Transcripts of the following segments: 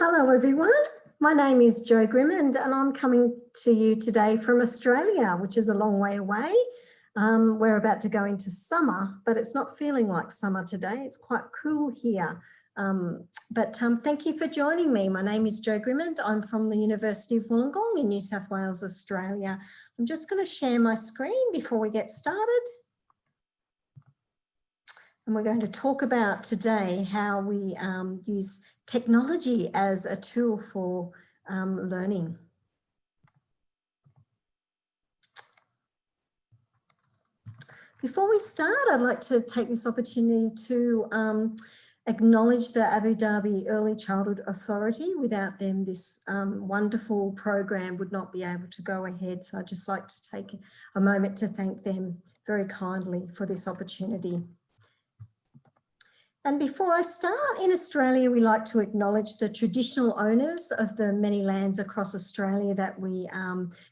Hello everyone, my name is Jo Grimmond and I'm coming to you today from Australia, which is a long way away. We're about to go into summer, but it's not feeling like summer today. It's quite cool here. Thank you for joining me. My name is Jo Grimmond. I'm from the University of Wollongong in New South Wales, Australia. I'm just going to share my screen before we get started. And we're going to talk about today how we use technology as a tool for learning. Before we start, I'd like to take this opportunity to acknowledge the Abu Dhabi Early Childhood Authority. Without them, this wonderful program would not be able to go ahead. So I'd just like to take a moment to thank them very kindly for this opportunity. And before I start, in Australia, we like to acknowledge the traditional owners of the many lands across Australia that we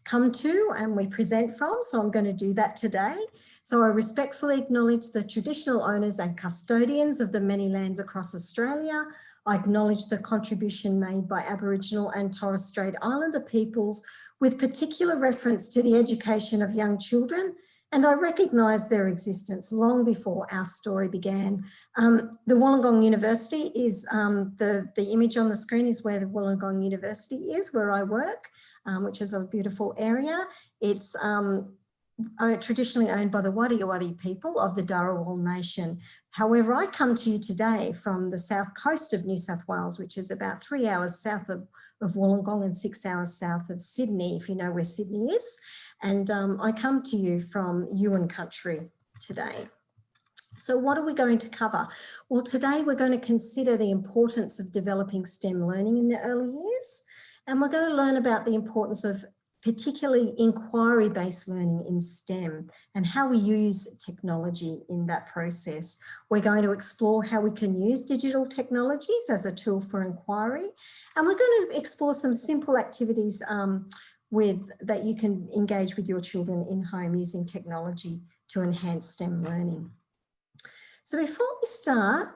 come to and we present from. So I'm going to do that today. So I respectfully acknowledge the traditional owners and custodians of the many lands across Australia. I acknowledge the contribution made by Aboriginal and Torres Strait Islander peoples with particular reference to the education of young children. And I recognise their existence long before our story began. The Wollongong University is, the image on the screen is where the Wollongong University is, where I work, which is a beautiful area. It's traditionally owned by the Wadi people of the Dharawal Nation. However, I come to you today from the south coast of New South Wales, which is about 3 hours south of Wollongong and 6 hours south of Sydney, if you know where Sydney is. And I come to you from Yuin country today. So what are we going to cover? Well, today we're going to consider the importance of developing STEM learning in the early years. And we're going to learn about the importance of particularly inquiry-based learning in STEM and how we use technology in that process. We're going to explore how we can use digital technologies as a tool for inquiry. And we're going to explore some simple activities that you can engage with your children in home using technology to enhance STEM learning. So before we start,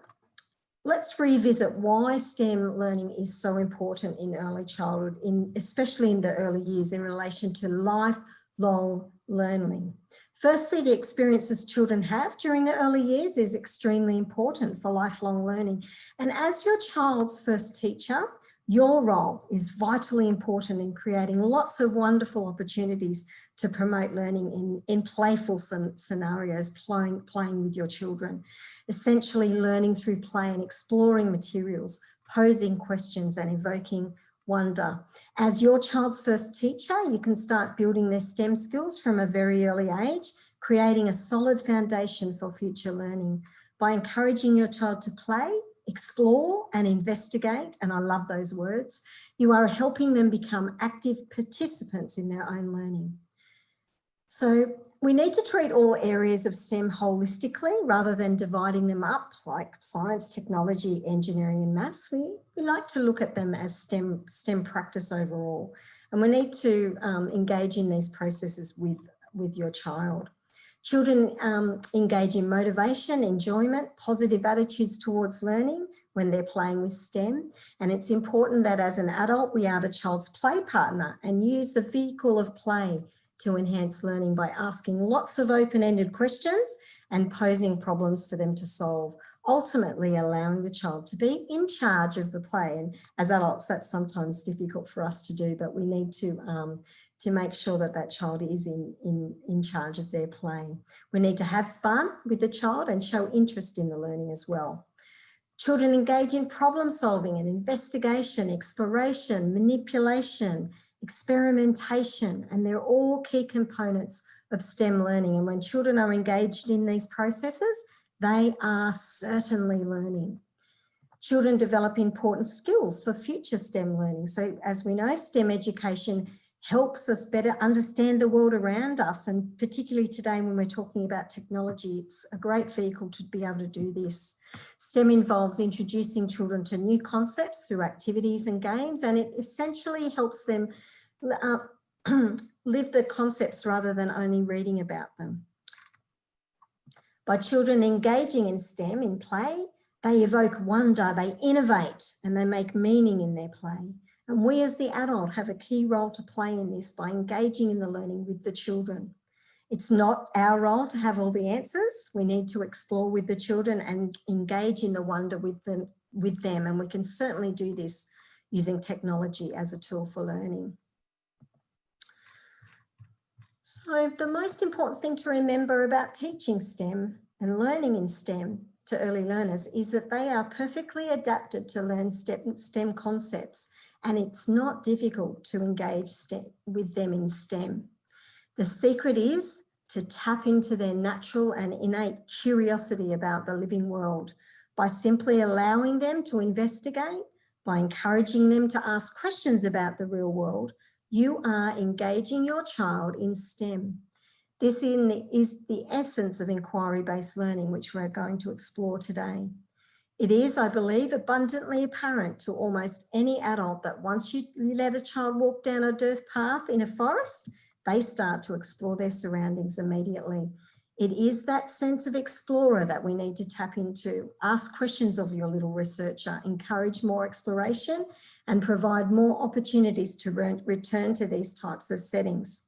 let's revisit why STEM learning is so important in early childhood, especially in the early years in relation to lifelong learning. Firstly, the experiences children have during the early years is extremely important for lifelong learning. And as your child's first teacher, your role is vitally important in creating lots of wonderful opportunities to promote learning in playful scenarios, playing with your children. Essentially learning through play and exploring materials, posing questions and evoking wonder. As your child's first teacher, you can start building their STEM skills from a very early age, creating a solid foundation for future learning. By encouraging your child to play, explore and investigate, and I love those words, you are helping them become active participants in their own learning. So we need to treat all areas of STEM holistically rather than dividing them up like science, technology, engineering and maths. We like to look at them as STEM practice overall. And we need to engage in these processes with your child. Children engage in motivation, enjoyment, positive attitudes towards learning when they're playing with STEM. And it's important that as an adult, we are the child's play partner and use the vehicle of play to enhance learning by asking lots of open-ended questions and posing problems for them to solve, ultimately allowing the child to be in charge of the play. And as adults, that's sometimes difficult for us to do, but we need to make sure that that child is in charge of their play. We need to have fun with the child and show interest in the learning as well. Children engage in problem solving and investigation, exploration, manipulation, experimentation, and they're all key components of STEM learning. And when children are engaged in these processes, they are certainly learning. Children develop important skills for future STEM learning. So as we know, STEM education helps us better understand the world around us. And particularly today when we're talking about technology, it's a great vehicle to be able to do this. STEM involves introducing children to new concepts through activities and games, and it essentially helps them live the concepts rather than only reading about them. By children engaging in STEM in play, They evoke wonder, they innovate, and they make meaning in their play. And we as the adult have a key role to play in this by engaging in the learning with the children. It's not our role to have all the answers. We need to explore with the children and engage in the wonder with them. And we can certainly do this using technology as a tool for learning. So the most important thing to remember about teaching STEM and learning in STEM to early learners is that they are perfectly adapted to learn STEM concepts, and it's not difficult to engage with them in STEM. The secret is to tap into their natural and innate curiosity about the living world by simply allowing them to investigate, by encouraging them to ask questions about the real world. You are engaging your child in STEM. This is the essence of inquiry-based learning, which we're going to explore today. It is, I believe, abundantly apparent to almost any adult that once you let a child walk down a dirt path in a forest, they start to explore their surroundings immediately. It is that sense of explorer that we need to tap into. Ask questions of your little researcher, encourage more exploration, and provide more opportunities to return to these types of settings.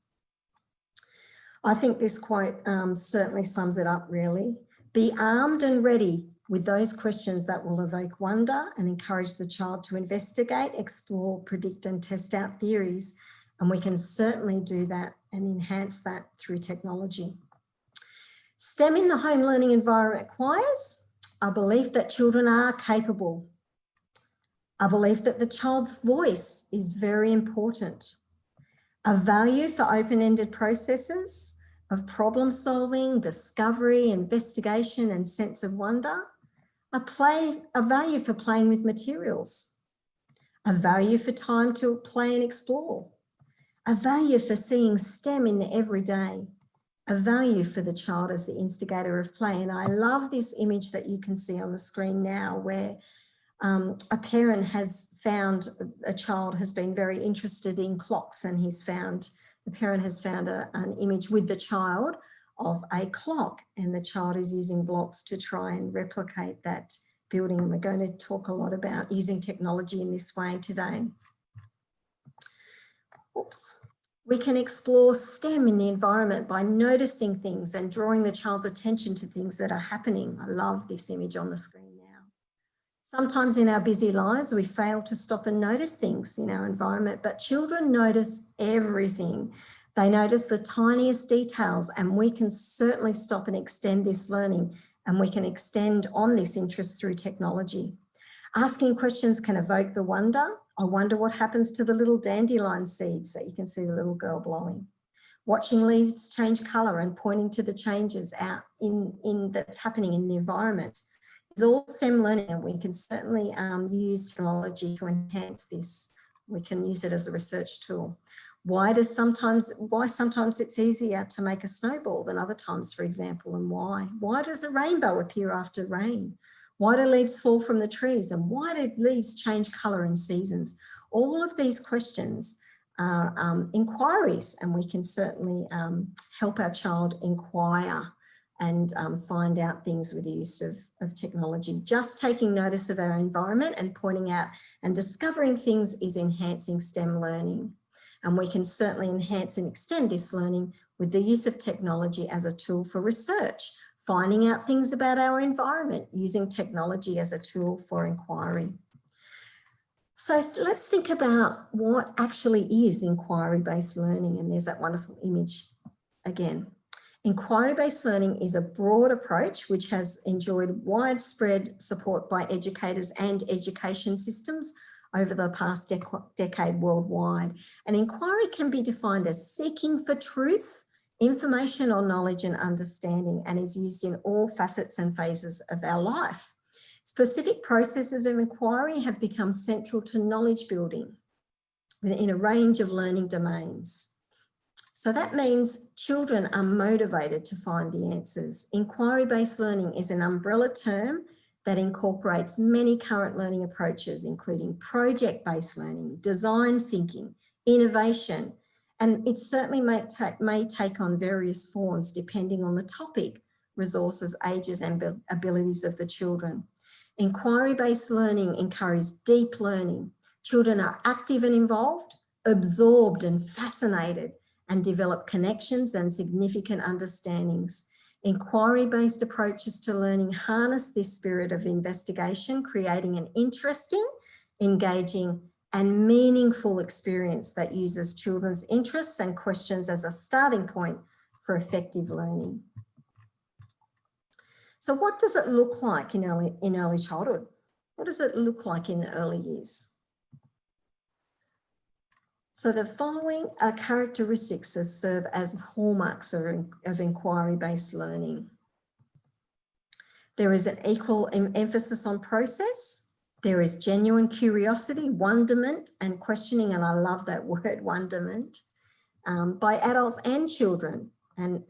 I think this quote certainly sums it up really. Be armed and ready with those questions that will evoke wonder and encourage the child to investigate, explore, predict and test out theories. And we can certainly do that and enhance that through technology. STEM in the home learning environment requires a belief that children are capable, a belief that the child's voice is very important, a value for open-ended processes of problem solving, discovery, investigation and sense of wonder, a value for playing with materials, a value for time to play and explore, a value for seeing STEM in the everyday, a value for the child as the instigator of play. And I love this image that you can see on the screen now where a parent has found a child has been very interested in clocks, and the parent has found an image with the child of a clock, and the child is using blocks to try and replicate that building. And we're going to talk a lot about using technology in this way today. Oops. We can explore STEM in the environment by noticing things and drawing the child's attention to things that are happening. I love this image on the screen now. Sometimes in our busy lives, we fail to stop and notice things in our environment, but children notice everything. They notice the tiniest details, and we can certainly stop and extend this learning, and we can extend on this interest through technology. Asking questions can evoke the wonder. I wonder what happens to the little dandelion seeds that you can see the little girl blowing. Watching leaves change colour and pointing to the changes out that's happening in the environment is all STEM learning, and we can certainly use technology to enhance this. We can use it as a research tool. Why sometimes it's easier to make a snowball than other times, for example, and why? Why does a rainbow appear after rain? Why do leaves fall from the trees? And why do leaves change colour in seasons? All of these questions are inquiries, and we can certainly help our child inquire and find out things with the use of technology. Just taking notice of our environment and pointing out and discovering things is enhancing STEM learning. And we can certainly enhance and extend this learning with the use of technology as a tool for research, finding out things about our environment, using technology as a tool for inquiry. So let's think about what actually is inquiry-based learning, and there's that wonderful image again. Inquiry-based learning is a broad approach which has enjoyed widespread support by educators and education systems over the past decade worldwide. And inquiry can be defined as seeking for truth, information or knowledge and understanding, and is used in all facets and phases of our life. Specific processes of inquiry have become central to knowledge building within a range of learning domains. So that means children are motivated to find the answers. Inquiry-based learning is an umbrella term that incorporates many current learning approaches, including project-based learning, design thinking, innovation, and it certainly may take on various forms depending on the topic, resources, ages and abilities of the children. Inquiry-based learning encourages deep learning. Children are active and involved, absorbed and fascinated, and develop connections and significant understandings. Inquiry-based approaches to learning harness this spirit of investigation, creating an interesting, engaging, and meaningful experience that uses children's interests and questions as a starting point for effective learning. So what does it look like in early childhood? What does it look like in the early years? So the following are characteristics that serve as hallmarks of inquiry-based learning. There is an equal emphasis on process. There is genuine curiosity, wonderment, and questioning, and I love that word, wonderment, by adults and children. And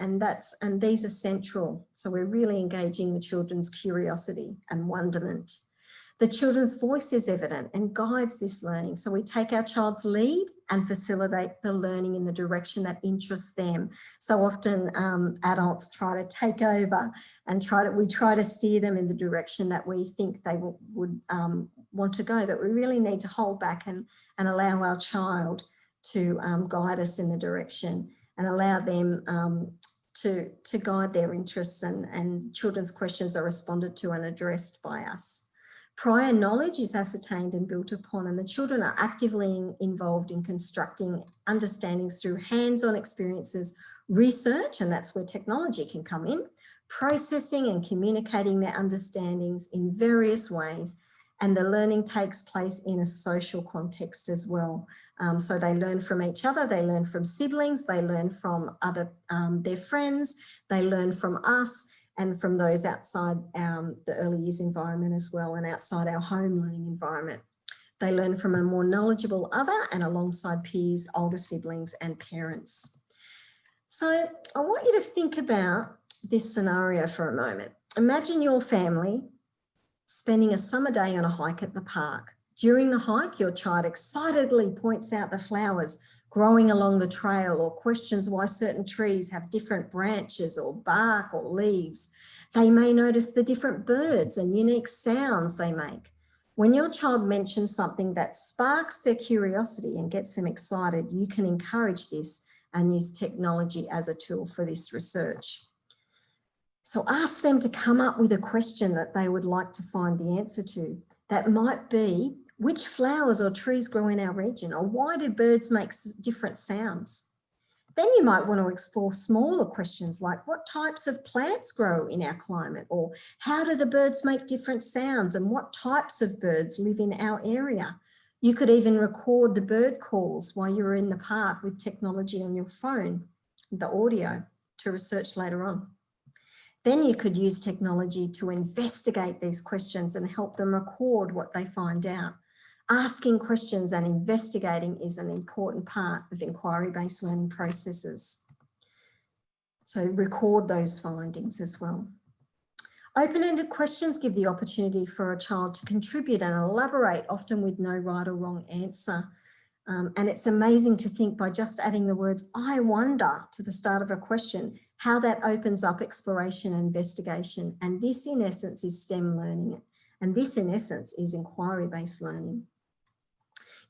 these are central. So we're really engaging the children's curiosity and wonderment. The children's voice is evident and guides this learning. So we take our child's lead and facilitate the learning in the direction that interests them. So often adults try to take over and we try to steer them in the direction that we think they would want to go. But we really need to hold back and allow our child to guide us in the direction and allow them to guide their interests, and children's questions are responded to and addressed by us. Prior knowledge is ascertained and built upon, and the children are actively involved in constructing understandings through hands-on experiences, research, and that's where technology can come in, processing and communicating their understandings in various ways, and the learning takes place in a social context as well. So they learn from each other, they learn from siblings, they learn from their friends, they learn from us, and from those outside the early years environment as well, and outside our home learning environment. They learn from a more knowledgeable other and alongside peers, older siblings and parents. So I want you to think about this scenario for a moment. Imagine your family spending a summer day on a hike at the park. During the hike, your child excitedly points out the flowers growing along the trail or questions why certain trees have different branches or bark or leaves. They may notice the different birds and unique sounds they make. When your child mentions something that sparks their curiosity and gets them excited, you can encourage this and use technology as a tool for this research. So ask them to come up with a question that they would like to find the answer to. That might be, which flowers or trees grow in our region, or why do birds make different sounds? Then you might want to explore smaller questions like what types of plants grow in our climate, or how do the birds make different sounds, and what types of birds live in our area? You could even record the bird calls while you're in the park with technology on your phone, the audio, to research later on. Then you could use technology to investigate these questions and help them record what they find out. Asking questions and investigating is an important part of inquiry-based learning processes. So record those findings as well. Open-ended questions give the opportunity for a child to contribute and elaborate, often with no right or wrong answer. And it's amazing to think by just adding the words, I wonder, to the start of a question, how that opens up exploration and investigation. And this, in essence, is STEM learning. And this, in essence, is inquiry-based learning.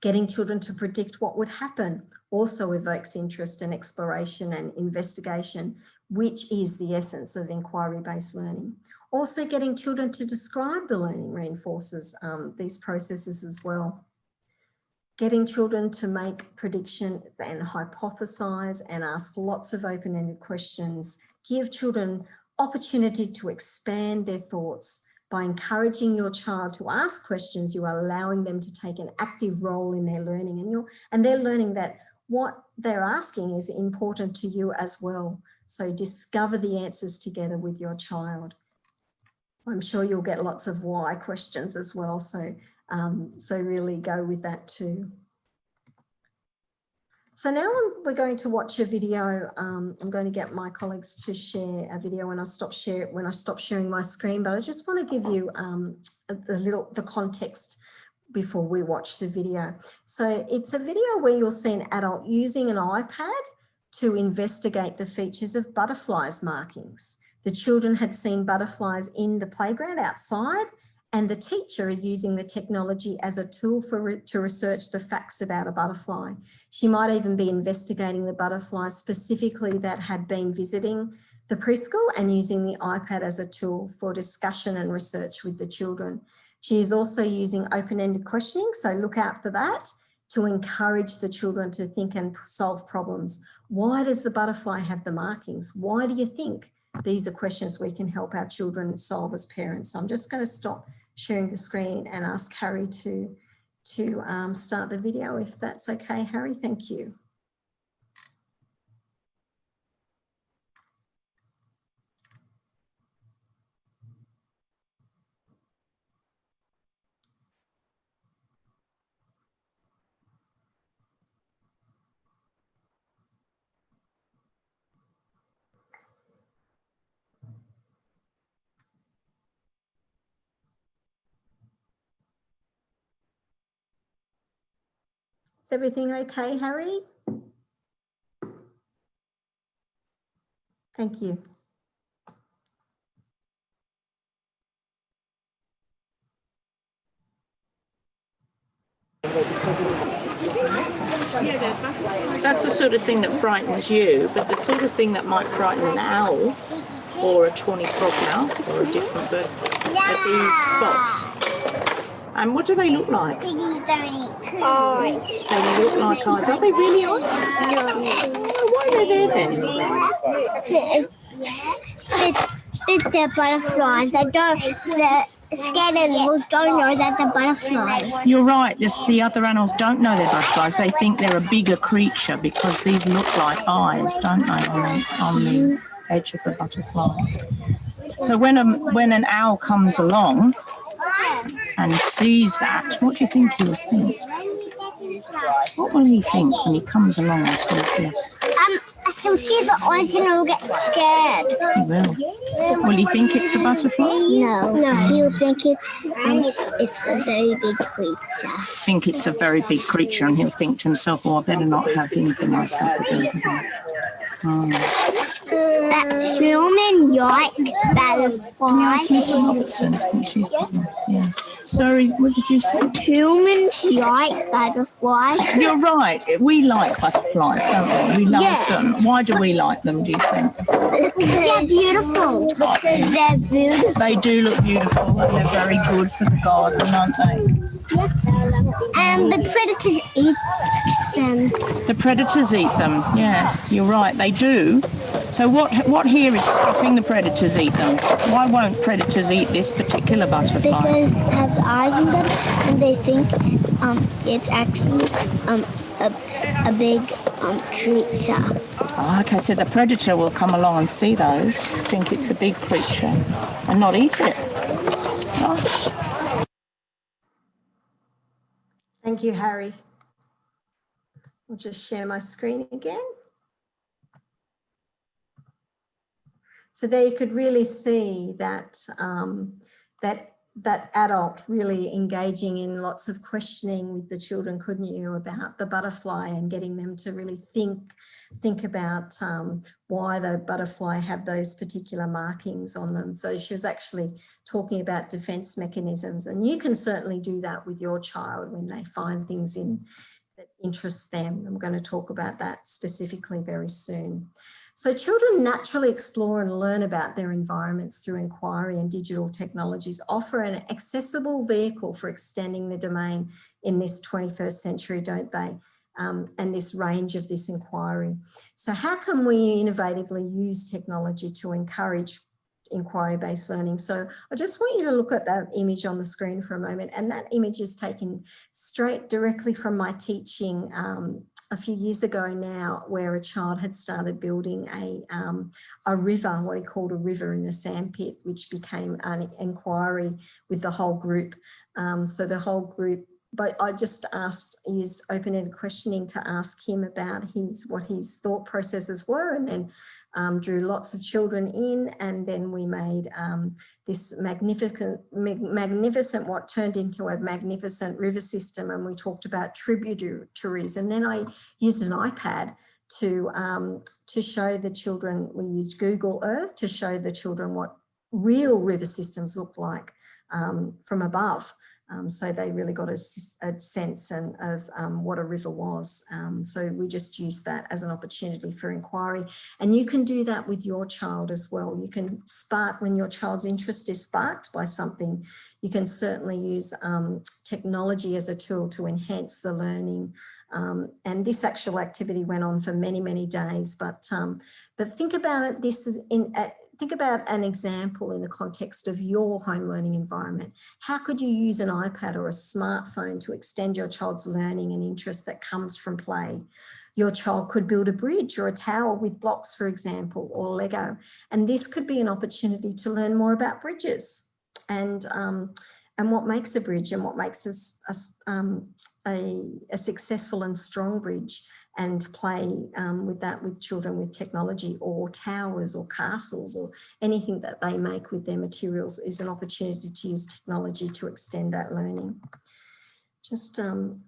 Getting children to predict what would happen also evokes interest and exploration and investigation, which is the essence of inquiry-based learning. Also, getting children to describe the learning reinforces these processes as well. Getting children to make predictions and hypothesize and ask lots of open-ended questions, give children opportunity to expand their thoughts. By encouraging your child to ask questions, you are allowing them to take an active role in their learning, and they're learning that what they're asking is important to you as well. So discover the answers together with your child. I'm sure you'll get lots of why questions as well. So really go with that too. So now we're going to watch a video. I'm going to get my colleagues to share a video when I stop sharing my screen, but I just want to give you the context before we watch the video. So it's a video where you'll see an adult using an iPad to investigate the features of butterflies markings. The children had seen butterflies in the playground outside, And the teacher is using the technology as a tool to research the facts about a butterfly. She might even be investigating the butterflies specifically that had been visiting the preschool and using the iPad as a tool for discussion and research with the children. She is also using open-ended questioning, so look out for that, to encourage the children to think and solve problems. Why does the butterfly have the markings? Why do you think? These are questions we can help our children solve as parents. So I'm just going to stop sharing the screen and ask Harry to start the video, if that's okay, Harry. Thank you. Is everything okay, Harry? Thank you. That's the sort of thing that frightens you, but the sort of thing that might frighten an owl or a tawny frogmouth or a different bird are these spots. And what do they look like? Eyes. They look like eyes. Are they really eyes? No. Oh, why are they there then? They're butterflies. They don't. The scared animals don't know that they're butterflies. You're right. The other animals don't know they're butterflies. They think they're a bigger creature because these look like eyes, don't they, on the edge of the butterfly? So when an owl comes along and sees that, what do you think he'll think? What will he think when he comes along and sees this? He'll see the eyes and he'll get scared. He will. Will he think it's a butterfly? No, he'll think it's a very big creature. Think it's a very big creature, and he'll think to himself, "Oh, I better not have anything like that." That human like butterflies. Yes, Mr. Robertson. Yeah. Sorry, what did you say? Humans like butterflies. You're right. We like butterflies, don't we? We love them. Why do we like them, do you think? Because they're beautiful. Because they're beautiful. They do look beautiful, and they're very good for the garden, aren't they? And the predators eat them. The predators eat them. Yes, you're right. They do. So what here is stopping the predators eat them? Why won't predators eat this particular butterfly? Because it has eyes in them, and they think it's actually a big creature. Oh, okay, so the predator will come along and see those, think it's a big creature, and not eat it. Gosh. Thank you, Harry. I'll just share my screen again. So there you could really see that that adult really engaging in lots of questioning with the children, couldn't you, about the butterfly and getting them to really think about why the butterfly have those particular markings on them. So she was actually talking about defense mechanisms, and you can certainly do that with your child when they find things that interest them. I'm going to talk about that specifically very soon. So children naturally explore and learn about their environments through inquiry, and digital technologies offer an accessible vehicle for extending the domain in this 21st century, don't they? And this range of this inquiry. So how can we innovatively use technology to encourage inquiry-based learning? So I just want you to look at that image on the screen for a moment, and that image is taken straight directly from my teaching a few years ago now, where a child had started building a river, what he called a river in the sandpit, which became an inquiry with the whole group. So the whole group, but I just used open-ended questioning to ask him about what his thought processes were, and then drew lots of children in, and then we made this magnificent, what turned into a magnificent river system, and we talked about tributaries. And then I used an iPad to show the children. We used Google Earth to show the children what real river systems look like from above. So they really got a sense of what a river was. So we just used that as an opportunity for inquiry. And you can do that with your child as well. You can spark, when your child's interest is sparked by something, you can certainly use technology as a tool to enhance the learning. And this actual activity went on for many, many days. But think about it, this is think about an example in the context of your home learning environment. How could you use an iPad or a smartphone to extend your child's learning and interest that comes from play? Your child could build a bridge or a tower with blocks, for example, or Lego. And this could be an opportunity to learn more about bridges and what makes a bridge and what makes a successful and strong bridge, and play with that with children with technology, or towers or castles or anything that they make with their materials is an opportunity to use technology to extend that learning. Just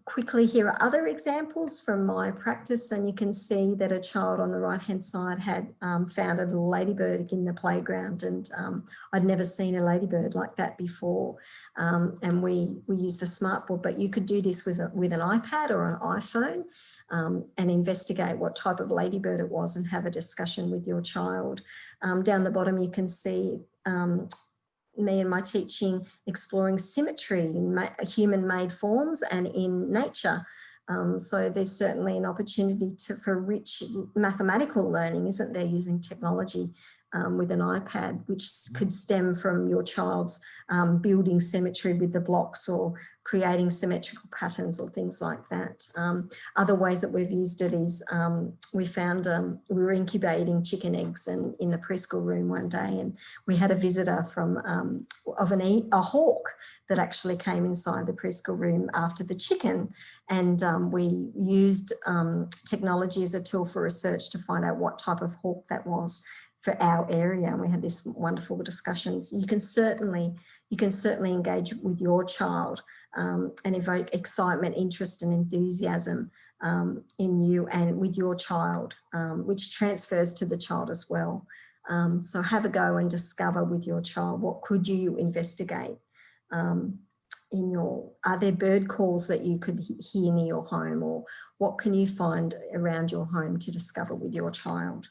quickly, here are other examples from my practice, and you can see that a child on the right-hand side had found a little ladybird in the playground, and I'd never seen a ladybird like that before. And we used the smartboard, but you could do this with an iPad or an iPhone and investigate what type of ladybird it was and have a discussion with your child. Down the bottom, you can see me and my teaching exploring symmetry in human-made forms and in nature. So there's certainly an opportunity for rich mathematical learning, isn't there, using technology with an iPad, which could stem from your child's building symmetry with the blocks or creating symmetrical patterns or things like that. Other ways that we've used it is we found we were incubating chicken eggs in the preschool room one day, and we had a visitor from a hawk that actually came inside the preschool room after the chicken, and we used technology as a tool for research to find out what type of hawk that was for our area, and we had this wonderful discussions. You can certainly engage with your child and evoke excitement, interest and enthusiasm in you and with your child, which transfers to the child as well. So have a go and discover with your child, what could you investigate are there bird calls that you could hear near your home, or what can you find around your home to discover with your child?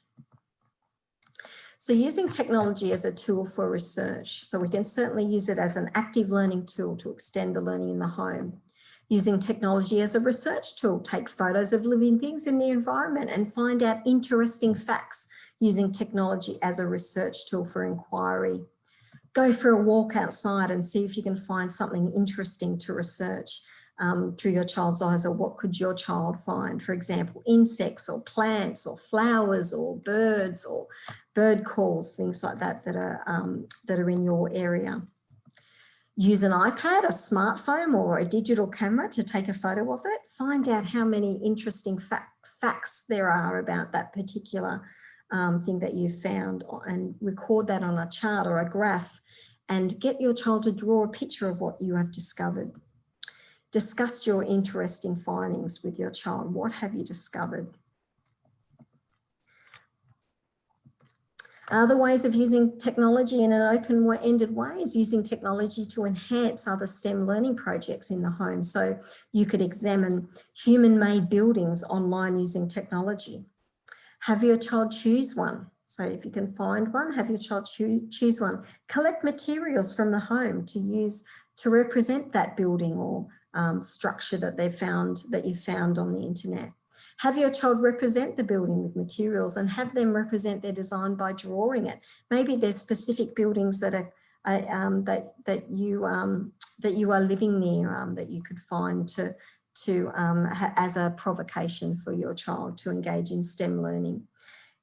So using technology as a tool for research. So we can certainly use it as an active learning tool to extend the learning in the home. Using technology as a research tool, take photos of living things in the environment and find out interesting facts using technology as a research tool for inquiry. Go for a walk outside and see if you can find something interesting to research through your child's eyes, or what could your child find? For example, insects or plants or flowers or birds or bird calls, things like that that are in your area. Use an iPad, a smartphone or a digital camera to take a photo of it. Find out how many interesting facts there are about that particular thing that you've found, and record that on a chart or a graph, and get your child to draw a picture of what you have discovered. Discuss your interesting findings with your child. What have you discovered? Other ways of using technology in an open-ended way is using technology to enhance other STEM learning projects in the home. So you could examine human-made buildings online using technology. Have your child choose one. So if you can find one, have your child choose one. Collect materials from the home to use to represent that building or structure that you found on the internet. Have your child represent the building with materials and have them represent their design by drawing it. Maybe there's specific buildings that are that you are living near that you could find as a provocation for your child to engage in STEM learning.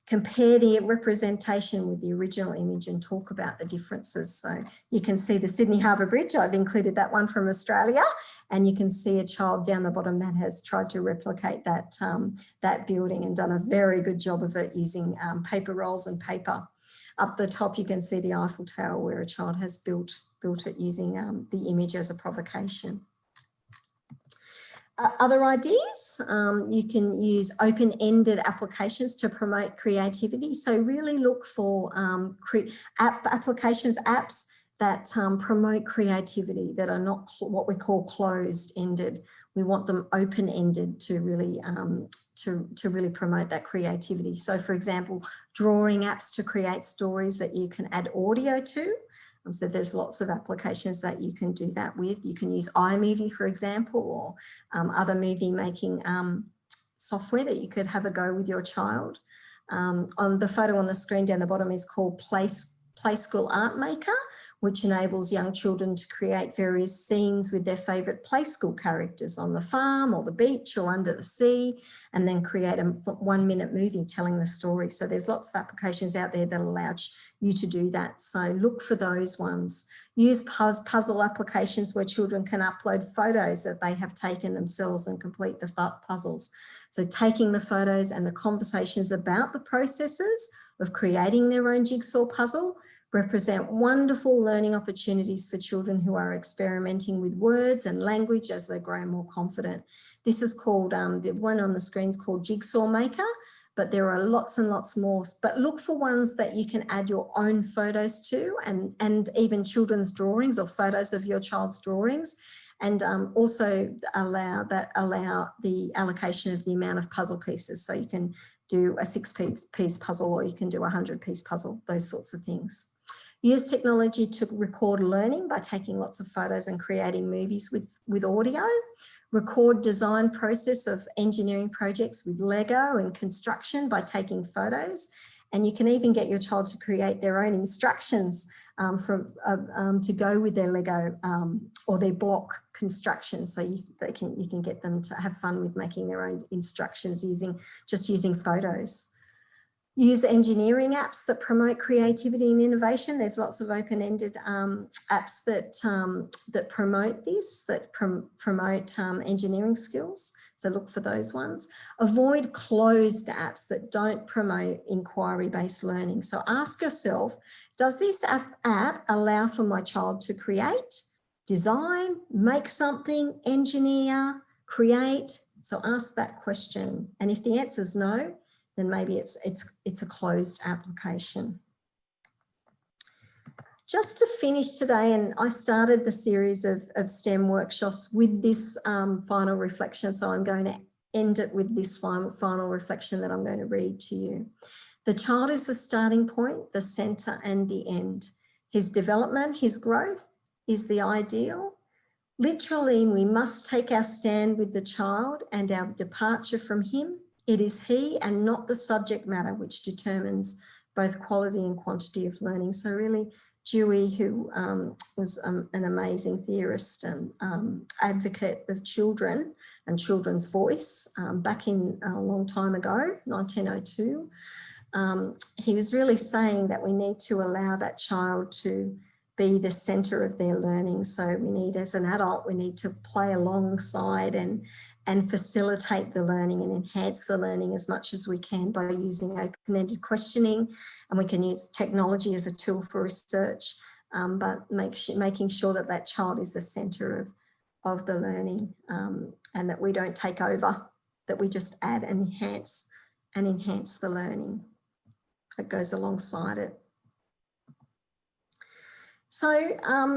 Compare the representation with the original image and talk about the differences. So you can see the Sydney Harbour Bridge. I've included that one from Australia, and you can see a child down the bottom that has tried to replicate that, that building and done a very good job of it using paper rolls and paper. Up the top, you can see the Eiffel Tower where a child has built it using the image as a provocation. Other ideas, you can use open-ended applications to promote creativity. So really look for applications, apps that promote creativity, that are not what we call closed-ended. We want them open-ended to really to really promote that creativity. So, for example, drawing apps to create stories that you can add audio to. So there's lots of applications that you can do that with. You can use iMovie, for example, or other movie making software that you could have a go with your child. On the photo on the screen down the bottom is called Play School Art Maker, which enables young children to create various scenes with their favourite play school characters on the farm or the beach or under the sea, and then create a 1-minute movie telling the story. So there's lots of applications out there that allow you to do that. So look for those ones. Use puzzle applications where children can upload photos that they have taken themselves and complete the puzzles. So taking the photos and the conversations about the processes of creating their own jigsaw puzzle represent wonderful learning opportunities for children who are experimenting with words and language as they grow more confident. This is called, the one on the screen is called Jigsaw Maker, but there are lots and lots more. But look for ones that you can add your own photos to, and even children's drawings or photos of your child's drawings. And also allow the allocation of the amount of puzzle pieces. So you can do a 6-piece puzzle, or you can do a 100-piece puzzle, those sorts of things. Use technology to record learning by taking lots of photos and creating movies with audio. Record design process of engineering projects with Lego and construction by taking photos. And you can even get your child to create their own instructions to go with their Lego or their block construction. So you can get them to have fun with making their own instructions using photos. Use engineering apps that promote creativity and innovation. There's lots of open-ended apps that promote this, that promote engineering skills. So look for those ones. Avoid closed apps that don't promote inquiry-based learning. So ask yourself, does this app allow for my child to create, design, make something, engineer, create? So ask that question. And if the answer is no, then maybe it's a closed application. Just to finish today, and I started the series of STEM workshops with this final reflection, so I'm going to end it with this final reflection that I'm going to read to you. The child is the starting point, the centre and the end. His development, his growth is the ideal. Literally, we must take our stand with the child and our departure from him. It is he and not the subject matter which determines both quality and quantity of learning. So really, Dewey, who was an amazing theorist and advocate of children and children's voice back in a long time ago, 1902, he was really saying that we need to allow that child to be the centre of their learning. So we need, as an adult, we need to play alongside and facilitate the learning and enhance the learning as much as we can by using open-ended questioning, and we can use technology as a tool for research, but making sure that that child is the centre of the learning, and that we don't take over, that we just add and enhance the learning that goes alongside it. So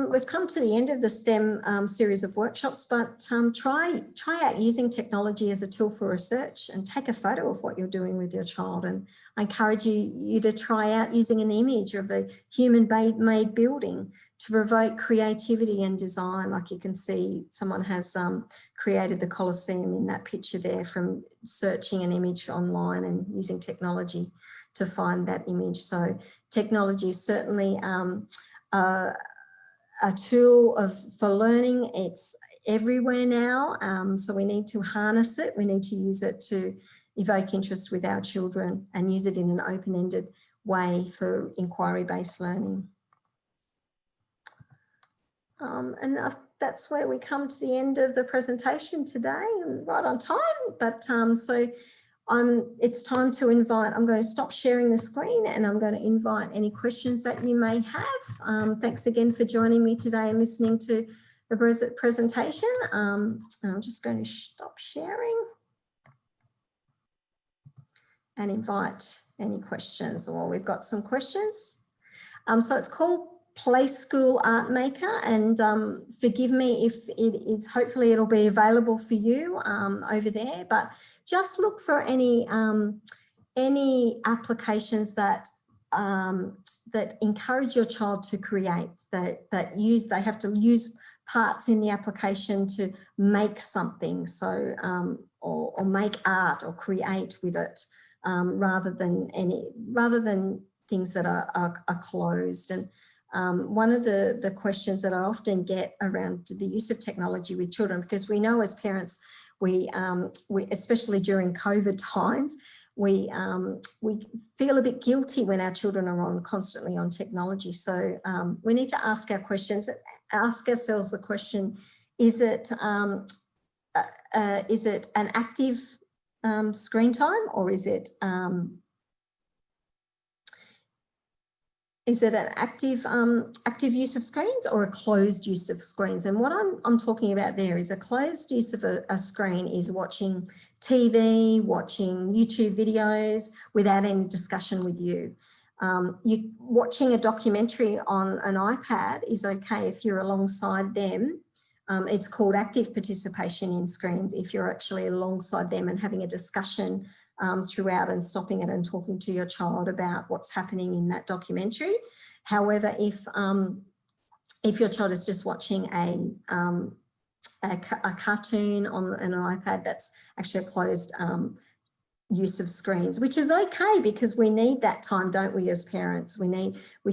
we've come to the end of the STEM series of workshops, but try out using technology as a tool for research and take a photo of what you're doing with your child. And I encourage you to try out using an image of a human-made building to provoke creativity and design. Like you can see, someone has created the Colosseum in that picture there from searching an image online and using technology to find that image. So technology is certainly a tool for learning. It's everywhere now, so we need to harness it. We need to use it to evoke interest with our children and use it in an open-ended way for inquiry-based learning. And that's where we come to the end of the presentation today, and right on time. But it's time to invite, I'm going to stop sharing the screen and I'm going to invite any questions that you may have. Thanks again for joining me today and listening to the presentation. And I'm just going to stop sharing and invite any questions. Well, we've got some questions. So it's called Play School Art Maker, and forgive me if it is, hopefully it'll be available for you over there, but just look for any applications that that encourage your child to create, they have to use parts in the application to make something, so or make art or create with it, rather than things that are closed. And one of the questions that I often get around the use of technology with children, because we know as parents, we especially during COVID times, we feel a bit guilty when our children are constantly on technology. So we need to ask ask ourselves the question: is it an active screen time, or is it an active use of screens, or a closed use of screens? And what I'm talking about there is a closed use of a screen is watching TV, watching YouTube videos without any discussion with you. Watching a documentary on an iPad is okay if you're alongside them. It's called active participation in screens if you're actually alongside them and having a discussion throughout and stopping it and talking to your child about what's happening in that documentary. However, if your child is just watching a cartoon on an iPad, that's actually a closed use of screens, which is okay, because we need that time, don't we, as parents? We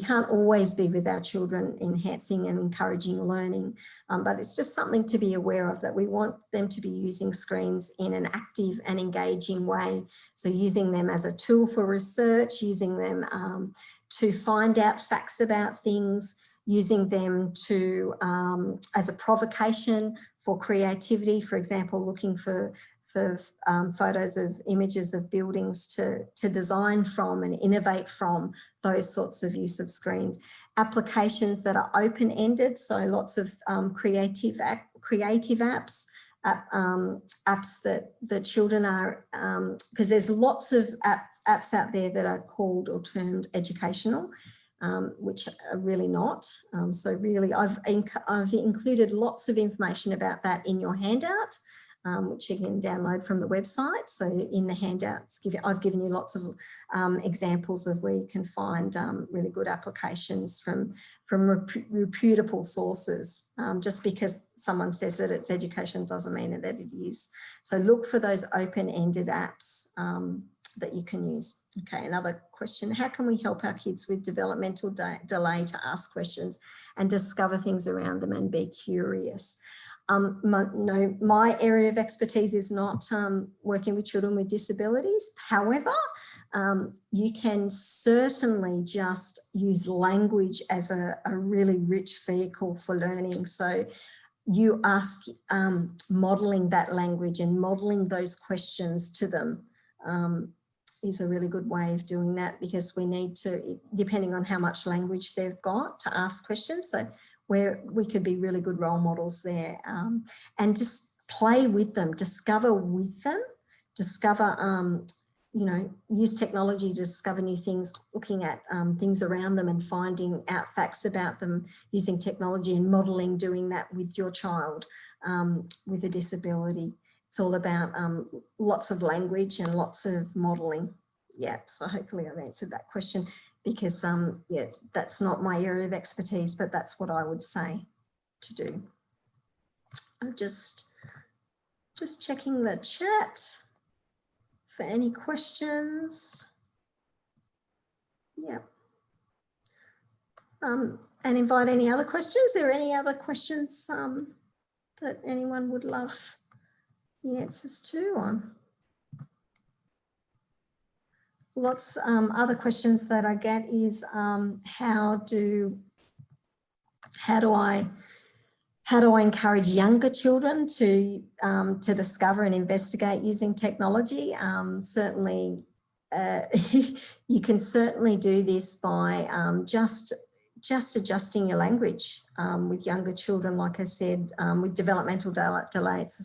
can't always be with our children enhancing and encouraging learning, but it's just something to be aware of, that we want them to be using screens in an active and engaging way. So using them as a tool for research, using them to find out facts about things, using them to as a provocation for creativity, for example, looking for photos of images of buildings to design from and innovate from, those sorts of use of screens. Applications that are open-ended, so lots of creative apps, apps that the children are, because there's lots of apps out there that are called or termed educational, which are really not. So really I've included lots of information about that in your handout, which you can download from the website. So in the handouts, I've given you lots of examples of where you can find really good applications from reputable sources. Just because someone says that it's education doesn't mean that it is. So look for those open-ended apps that you can use. Okay, another question: how can we help our kids with developmental delay to ask questions and discover things around them and be curious? My area of expertise is not working with children with disabilities. However, you can certainly just use language as a really rich vehicle for learning. So you ask, modelling that language and modelling those questions to them is a really good way of doing that, because we need to, depending on how much language they've got, to ask questions. So where we could be really good role models there, and just play with them, discover with them, use technology to discover new things, looking at things around them and finding out facts about them using technology, and modelling doing that with your child with a disability. It's all about lots of language and lots of modelling. Yeah, so hopefully I've answered that question, because yeah, that's not my area of expertise, but that's what I would say to do. I'm just checking the chat for any questions. Yeah. And invite any other questions. Are there any other questions that anyone would love the answers to? Lots other questions that I get is how do I encourage younger children to discover and investigate using technology? Certainly, you can certainly do this by just adjusting your language with younger children. Like I said, with developmental delay, it's the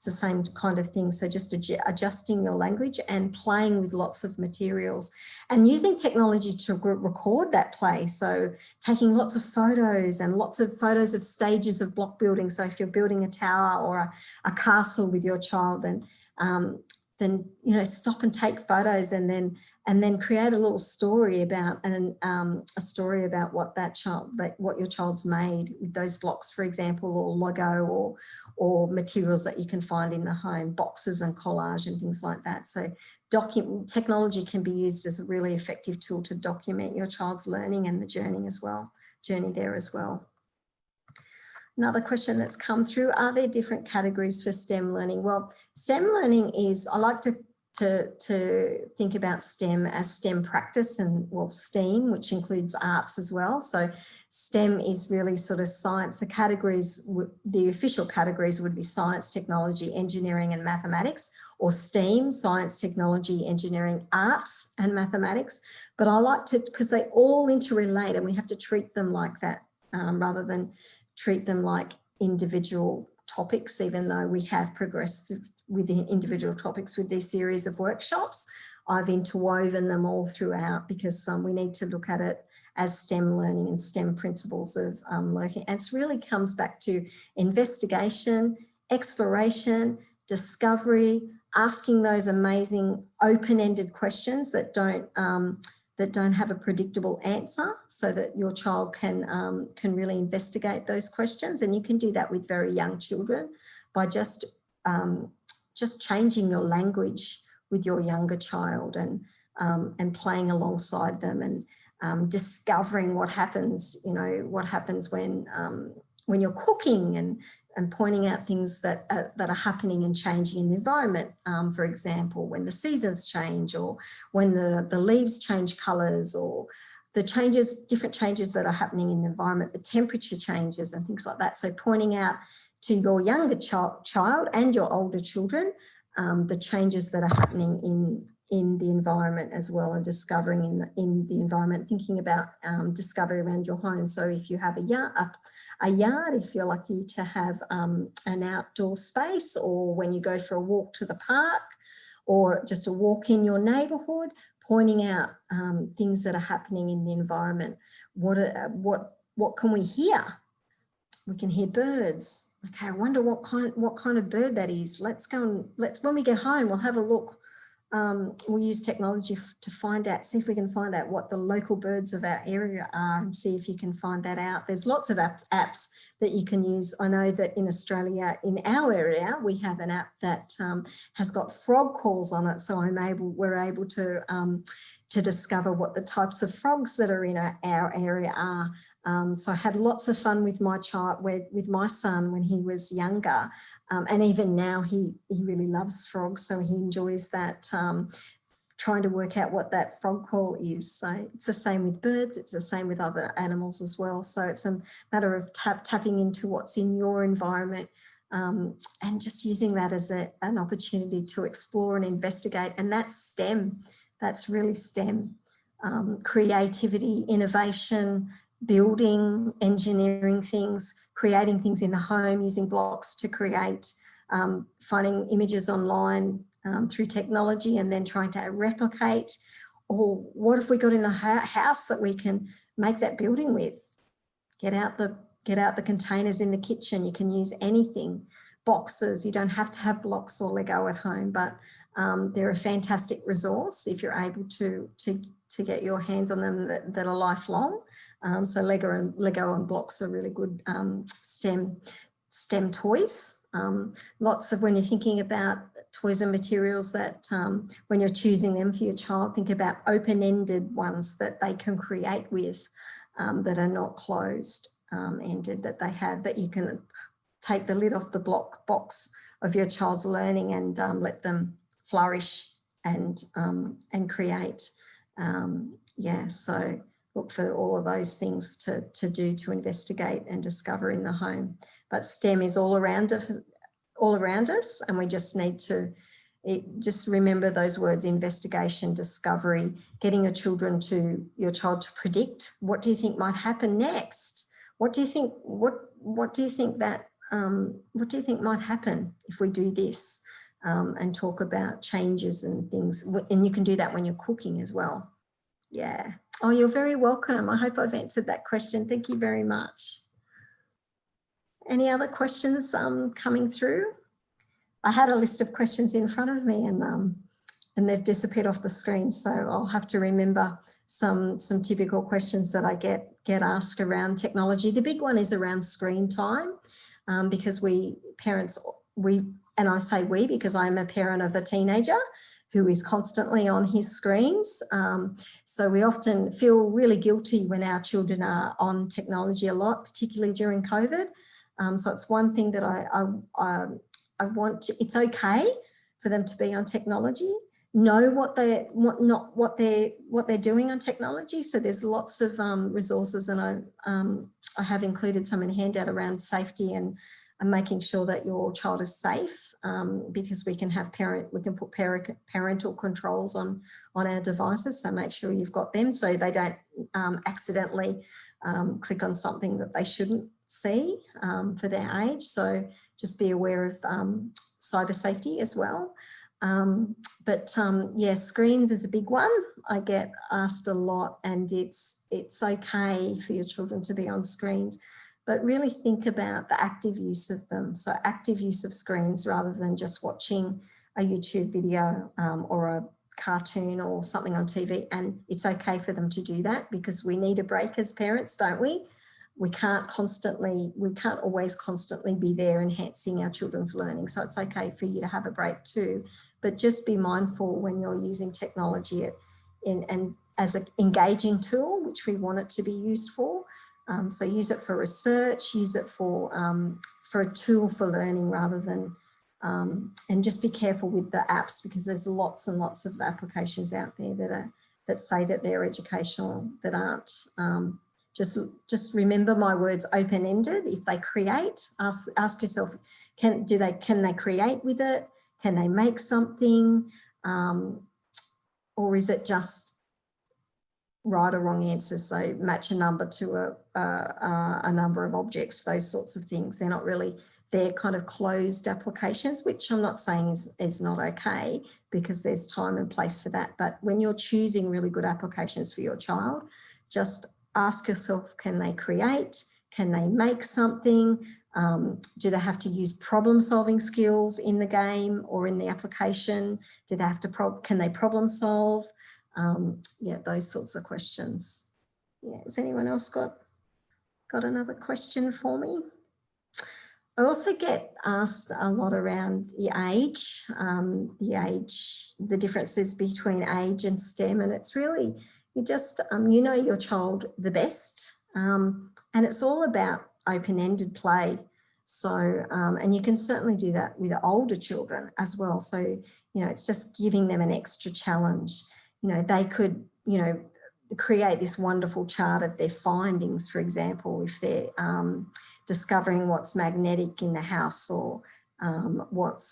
It's the same kind of thing. So just adjusting your language and playing with lots of materials and using technology to record that play. So taking lots of photos and lots of photos of stages of block building. So if you're building a tower or a castle with your child, then stop and take photos and then create a little story about what your child's made with those blocks, for example, or Lego or materials that you can find in the home, boxes and collage and things like that. So technology can be used as a really effective tool to document your child's learning and the journey there as well. Another question that's come through, are there different categories for STEM learning? Well, STEM learning is, I like to think about STEM as STEM practice and, well, STEAM, which includes arts as well. So STEM is really sort of science. The categories, the official categories would be science, technology, engineering and mathematics, or STEAM, science, technology, engineering, arts and mathematics. But I like to, because they all interrelate and we have to treat them like that rather than treat them like individual topics, even though we have progressed with the individual topics with this series of workshops. I've interwoven them all throughout because we need to look at it as STEM learning and STEM principles of learning. And it really comes back to investigation, exploration, discovery, asking those amazing open-ended questions that don't have a predictable answer, so that your child can really investigate those questions. And you can do that with very young children by just changing your language with your younger child and playing alongside them and discovering what happens, what happens when you're cooking and pointing out things that are happening and changing in the environment. For example, when the seasons change or when the leaves change colours, or the different changes that are happening in the environment, the temperature changes and things like that. So pointing out to your younger child and your older children the changes that are happening in the environment as well, and discovering in the environment, thinking about discovery around your home. So if you have a yard, if you're lucky to have an outdoor space, or when you go for a walk to the park, or just a walk in your neighbourhood, pointing out things that are happening in the environment. What can we hear? We can hear birds. Okay, I wonder what kind of bird that is. Let's when we get home, we'll have a look. We'll use technology to see if we can find out what the local birds of our area are, and see if you can find that out. There's lots of apps that you can use. I know that in Australia, in our area, we have an app that has got frog calls on it. So we're able to discover what the types of frogs that are in our area are. So I had lots of fun with my son when he was younger. And even now he really loves frogs, so he enjoys that, trying to work out what that frog call is. So it's the same with birds, it's the same with other animals as well. So it's a matter of tapping into what's in your environment, and just using that as an opportunity to explore and investigate. And that's STEM, that's really STEM. Creativity, innovation, building, engineering things, creating things in the home, using blocks to create, finding images online through technology and then trying to replicate. Or what have we got in the house that we can make that building with? Get out the containers in the kitchen. You can use anything. Boxes, you don't have to have blocks or Lego at home, but they're a fantastic resource if you're able to get your hands on them that are lifelong. So Lego and blocks are really good STEM toys. Lots of, when you're thinking about toys and materials, that when you're choosing them for your child, think about open-ended ones that they can create with, that are not closed-ended, that they have, that you can take the lid off the box of your child's learning and let them flourish and create. So look for all of those things to do, to investigate and discover in the home. But STEM is all around us, and we just need to just remember those words: investigation, discovery, getting your child to predict. What do you think might happen next? What do you think that what do you think might happen if we do this? And talk about changes and things. And you can do that when you're cooking as well. Yeah. Oh, you're very welcome. I hope I've answered that question. Thank you very much. Any other questions coming through? I had a list of questions in front of me and they've disappeared off the screen. So I'll have to remember some typical questions that I get asked around technology. The big one is around screen time because and I say we because I'm a parent of a teenager who is constantly on his screens. So we often feel really guilty when our children are on technology a lot, particularly during COVID. So it's one thing that I want. It's okay for them to be on technology. Know what they're doing on technology. So there's lots of resources, and I have included some in the handout around safety and making sure that your child is safe, because we can put parental controls on our devices. So make sure you've got them so they don't accidentally click on something that they shouldn't see for their age. So just be aware of cyber safety as well. Yeah, screens is a big one. I get asked a lot, and it's okay for your children to be on screens, but really think about the active use of them. So active use of screens rather than just watching a YouTube video or a cartoon or something on TV. And it's okay for them to do that because we need a break as parents, don't we? We can't always constantly be there enhancing our children's learning. So it's okay for you to have a break too, but just be mindful when you're using technology and as an engaging tool, which we want it to be used for. So use it for research, use it for a tool for learning rather than, and just be careful with the apps because there's lots and lots of applications out there that say that they're educational, that aren't. Just remember my words, open-ended. If they create, ask yourself, can they create with it? Can they make something? Or is it just right or wrong answers? So match a number to a number of objects, those sorts of things. They're kind of closed applications, which I'm not saying is not okay because there's time and place for that. But when you're choosing really good applications for your child, just ask yourself, can they create? Can they make something? Do they have to use problem-solving skills in the game or in the application? Do they have to can they problem solve? Yeah, those sorts of questions. Yeah, has anyone else got another question for me? I also get asked a lot around the age, the differences between age and STEM, and it's really, you just, you know your child the best, and it's all about open-ended play. So, and you can certainly do that with older children as well. So, you know, it's just giving them an extra challenge. You know, they could, you know, create this wonderful chart of their findings, for example, if they're discovering what's magnetic in the house or what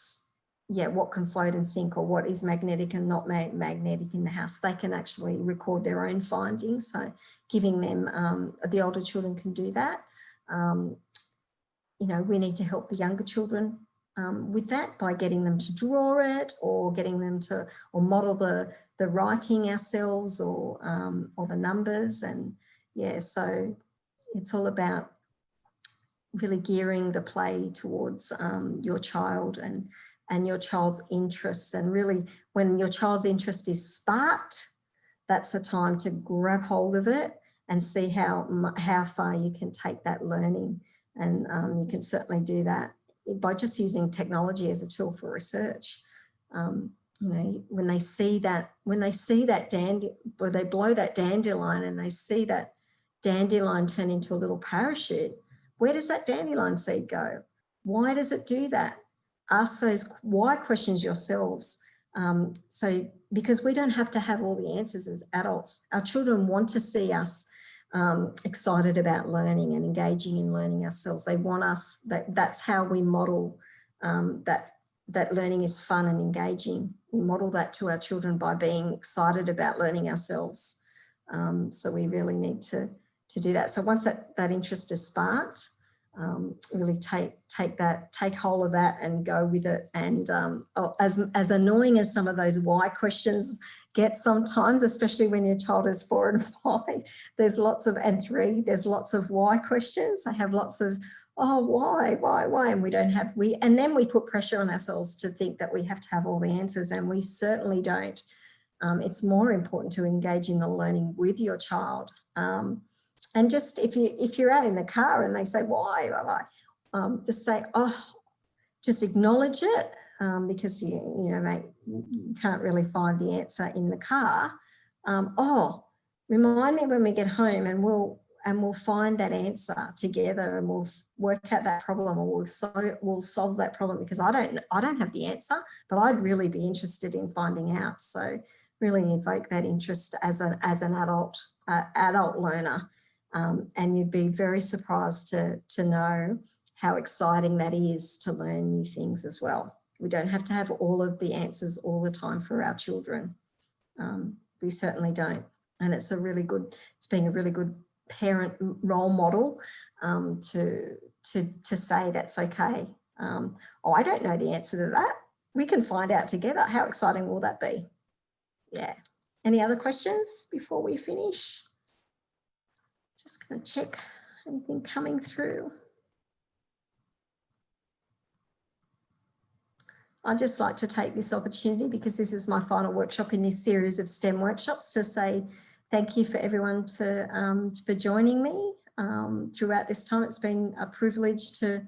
can float and sink or what is magnetic and not magnetic in the house. They can actually record their own findings. So giving them, the older children can do that. You know, we need to help the younger children with that by getting them to draw it or getting them to, or model the writing ourselves or the numbers. And yeah, so it's all about really gearing the play towards your child and your child's interests. And really when your child's interest is sparked, that's the time to grab hold of it and see how far you can take that learning. And you can certainly do that by just using technology as a tool for research. You know, when they see that or they blow that dandelion and they see that dandelion turn into a little parachute, where does that dandelion seed go? Why does it do that? Ask those why questions yourselves. So because we don't have to have all the answers as adults. Our children want to see us excited about learning and engaging in learning ourselves. They want us, that's how we model that learning is fun and engaging. We model that to our children by being excited about learning ourselves. So we really need to do that. So once that interest is sparked, really take hold of that and go with it. And as annoying as some of those why questions get sometimes, especially when your child is 4 and 5, there's lots of, and 3, there's lots of why questions. They have lots of, oh, why? And we don't have, and then we put pressure on ourselves to think that we have to have all the answers, and we certainly don't. It's more important to engage in the learning with your child. And just if you're out in the car and they say, why? Just say, oh, just acknowledge it, because you know, mate, you can't really find the answer in the car. Oh, remind me when we get home, and we'll find that answer together, and we'll work out that problem, or we'll solve that problem, because I don't have the answer, but I'd really be interested in finding out. So really invoke that interest as an adult learner. And you'd be very surprised to know how exciting that is to learn new things as well. We don't have to have all of the answers all the time for our children. We certainly don't. And it's being a really good parent role model to say that's okay. Oh, I don't know the answer to that. We can find out together. How exciting will that be? Yeah. Any other questions before we finish? Just going to check anything coming through. I'd just like to take this opportunity, because this is my final workshop in this series of STEM workshops, to say thank you for everyone for joining me throughout this time. It's been a privilege to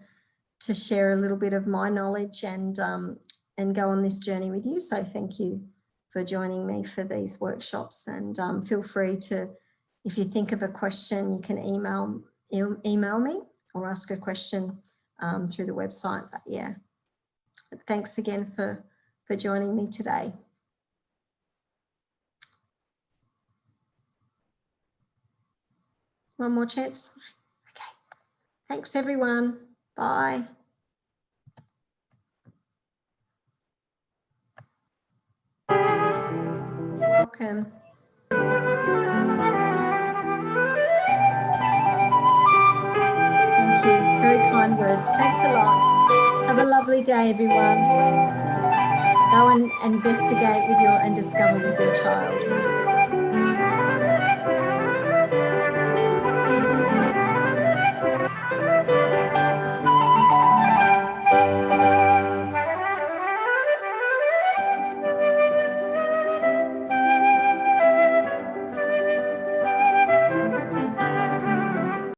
share a little bit of my knowledge and go on this journey with you. So thank you for joining me for these workshops, and feel free to, if you think of a question, you can email me or ask a question through the website. But yeah, but thanks again for joining me today. One more chance. Okay. Thanks everyone. Bye. Welcome. Thank you. Very kind words. Thanks a lot. Have a lovely day, everyone. Go and investigate and discover with your child.